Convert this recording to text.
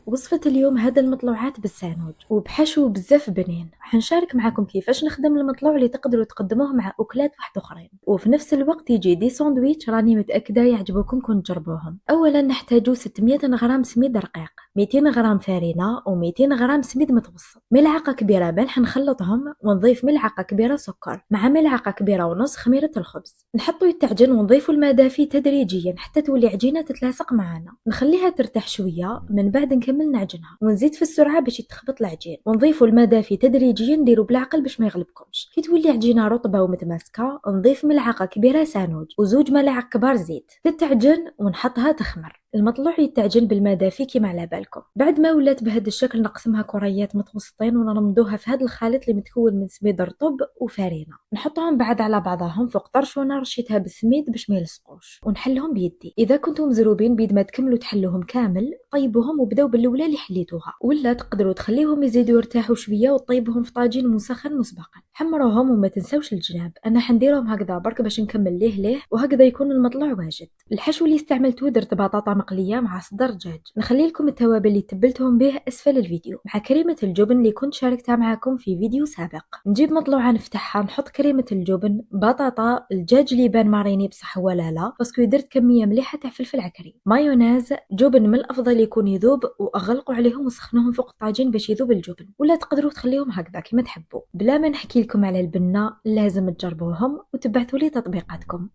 وصفة اليوم هذا المطلوعات بالساندويتش وبحشو بزاف بنين. حنشارك معكم كيفاش نخدم المطلوع اللي تقدروا تقدموه مع أكلات واحد أخرين، وفي نفس الوقت يجي دي ساندويتش راني متأكدة يعجبوكم كون تجربوهم. أولا نحتاجو 600 غرام سميد رقيق، 200 غرام فرينة و200 غرام سميد متوسط، ملعقة كبيرة ملح نخلطهم، ونضيف ملعقة كبيرة سكر مع ملعقة كبيرة ونص خميرة الخبز. نحطو يتعجن ونضيفو الماء دافي تدريجيا حتى تولي عجينة تتلاصق معنا. نخليها ترتاح شوية، من بعد نكمل نعجنها ونزيد في السرعة باش يتخبط العجين، ونضيفو الماء دافي تدريجيا، نديرو بالعقل باش ما يغلبكمش. كي تولي عجينة رطبة ومتماسكة نضيف ملعقة كبيرة سانوج وزوج ملاعق كبار زيت، تتعجن ونحطها تخمر. المطلوع يتعجن بالماء دافي كيما على بالكم. بعد ما ولات بهذا الشكل نقسمها كريات متوسطين ونرمدوها في هذا الخليط اللي متكون من سميد رطب وفرينة. نحطهم بعد على بعضهم فوق طرشونه رشيتها بالسميد باش ما يلصقوش، ونحلهم بيدي. اذا كنتم مزروبين بيد ما تكملوا تحلوهم كامل طيبوهم وبداو بالاولى اللي حليتوها، ولا تقدروا تخليهم يزيدوا يرتاحوا شويه وطيبوهم في طاجين مسخن مسبقا. حمروهم وما تنسوش الجناب. انا حنديرهم هكذا برك باش نكمل ليه وهكذا يكون المطلوع واجد. الحشو اللي استعملته درت بطاطا مقليه مع صدر دجاج. نخلي لكم التوابل اللي تبلتهم به اسفل الفيديو مع كريمه الجبن اللي كنت شاركتها معكم في فيديو سابق. نجيب مطلوعه نفتحها، نحط كريمه الجبن، بطاطا، الدجاج اللي يبان ماريني بصح ولا لا باسكو درت كميه مليحه تاع فلفل عكري، مايونيز، جبن من الافضل يكون يذوب، واغلقوا عليهم وسخنوهم فوق الطاجين باش يذوب الجبن، ولا تقدروا تخليهم هكذا كما تحبوا. بلا ما نحكي لكم على البنه، لازم تجربوهم وتبعثوا لي تطبيقاتكم.